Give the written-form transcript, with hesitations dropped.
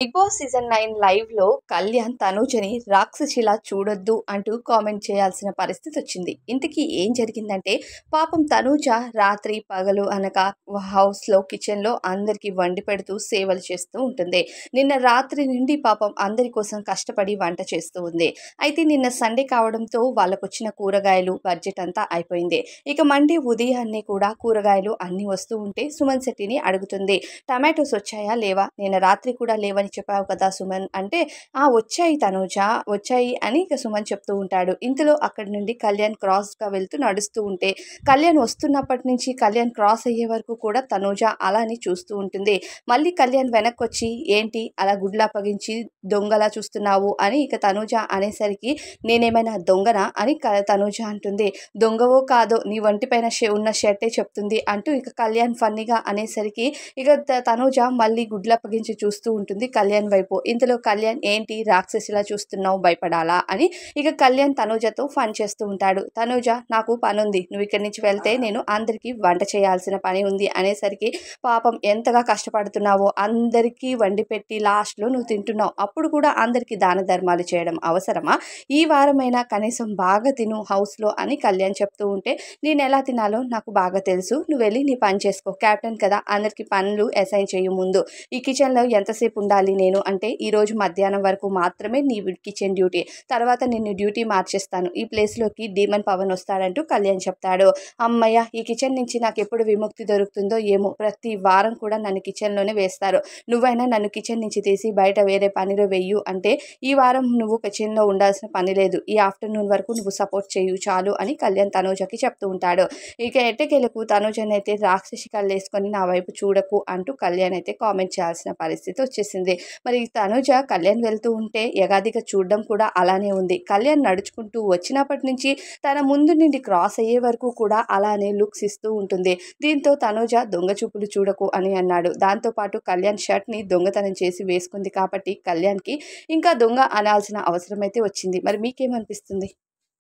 Big boss season 9 లైవ్‌లో కళ్యాణ్ తనూజని రాక్షసిలా చూడొద్దు అంటూ కామెంట్ చేయాల్సిన పరిస్థితి వచ్చింది. ఇంతకీ ఏం జరిగిందంటే పాపం తనూజ రాత్రి పగలు అనక హౌస్‌లో కిచెన్‌లో అందరికీ వండి పెడుతూ సేవలు చేస్తూ ఉంటుంది. నిన్న రాత్రి నుండి పాపం అందరి కోసం కష్టపడి వంట చేస్తూ ఉంది. అయితే నిన్న సండే కావడంతో వాళ్ళకొచ్చిన కూరగాయలు బడ్జెట్ అంతా అయిపోయింది. ఇక మండే ఉదయాన్నే కూడా కూరగాయలు అన్నీ వస్తూ ఉంటే సుమన్ శెట్టిని అడుగుతుంది. టమాటోస్ వచ్చాయా? లేవా? నిన్న రాత్రి కూడా లేవని చెప్పావు కదా సుమన్ అంటే, "ఆ! వచ్చాయి తనూజ, వచ్చాయి" అని ఇక సుమన్ చెప్తూ ఉంటాడు. ఇంతలో అక్కడి నుండి కళ్యాణ్ క్రాస్‌గా వెళ్తూ నడుస్తూ ఉంటే, కళ్యాణ్ వస్తున్నప్పటి నుంచి కళ్యాణ్ క్రాస్ అయ్యే వరకు కూడా తనూజ అలానే చూస్తూ ఉంటుంది. మళ్ళీ కళ్యాణ్ వెనక్కొచ్చి, "ఏంటి అలా గుడ్లప్పగించి దొంగలా చూస్తున్నావు" అని ఇక తనూజ అనేసరికి, "నేనేమైనా దొంగనా?" అని తనూజ అంటుంది. "దొంగవో కాదో నీ ఒంటిపైన ఉన్న షర్టే చెప్తుంది" అంటూ ఇక కళ్యాణ్ ఫన్నీగా అనేసరికి ఇక తనూజ మళ్ళీ గుడ్లప్పగించి చూస్తూ ఉంటుంది కళ్యాణ్ వైపు. ఇంతలో కళ్యాణ్, "ఏంటి రాక్షసిలా చూస్తున్నావు, భయపడాలా?" అని ఇక కళ్యాణ్ తనూజతో ఫన్ చేస్తూ ఉంటాడు. "తనూజ, నాకు పనుంది, నువ్వు ఇక్కడి నుంచి వెళ్తే నేను అందరికీ వంట చేయాల్సిన పని ఉంది" అనేసరికి, "పాపం ఎంతగా కష్టపడుతున్నావో అందరికీ వండి పెట్టి లాస్ట్‌లో నువ్వు తింటున్నావు. అప్పుడు కూడా అందరికీ దాన ధర్మాలు చేయడం అవసరమా? ఈ వారమైనా కనీసం బాగా తిను హౌస్‌లో" అని కళ్యాణ్ చెప్తూ ఉంటే, "నేనెలా తినాలో నాకు బాగా తెలుసు. నువ్వెళ్ళి నీ పని చేసుకో. కెప్టెన్ కదా, అందరికీ పనులు అసైన్ చెయ్యి ముందు. ఈ కిచెన్‌లో ఎంతసేపు ఉండాలి నేను అంటే, ఈరోజు మధ్యాహ్నం వరకు మాత్రమే నీ కిచెన్ డ్యూటీ. తర్వాత నిన్ను డ్యూటీ మార్చేస్తాను. ఈ ప్లేస్‌లోకి డీమన్ పవన్ వస్తాడంటూ" కళ్యాణ్ చెప్తాడు. "హమ్మయ్య! ఈ కిచెన్ నుంచి నాకెప్పుడు విముక్తి దొరుకుతుందో ఏమో! ప్రతి వారం కూడా నన్ను కిచెన్‌లోనే వేస్తారు. నువ్వైనా నన్ను కిచెన్ నుంచి తీసి బయట వేరే పనిలో వెయ్యు అంటే, ఈ వారం నువ్వు కిచెన్‌లో ఉండాల్సిన పని లేదు. ఈ ఆఫ్టర్‌నూన్ వరకు నువ్వు సపోర్ట్ చెయ్యు చాలు" అని కళ్యాణ్ తనూజకి చెప్తూ ఉంటాడు. ఇక ఎట్టకేలకు తనూజనైతే రాక్షసి కళ్ళేసుకొని నా వైపు చూడకు అంటూ కళ్యాణ్ అయితే కామెంట్ చేయాల్సిన పరిస్థితి వచ్చేసింది. మరి తనూజ కళ్యాణ్ వెళ్తూ ఉంటే యగాదిగా చూడడం కూడా అలానే ఉంది. కళ్యాణ్ నడుచుకుంటూ వచ్చినప్పటి నుంచి తన ముందు నుండి క్రాస్ అయ్యే వరకు కూడా అలానే లుక్స్ ఇస్తూ ఉంటుంది. దీంతో తనూజ "దొంగ చూపులు చూడకు" అని అన్నాడు. దాంతో పాటు కళ్యాణ్ షర్ట్‌ని దొంగతనం చేసి వేసుకుంది కాబట్టి కళ్యాణ్‌కి ఇంకా దొంగ అనాల్సిన అవసరమైతే వచ్చింది. మరి మీకేమనిపిస్తుంది?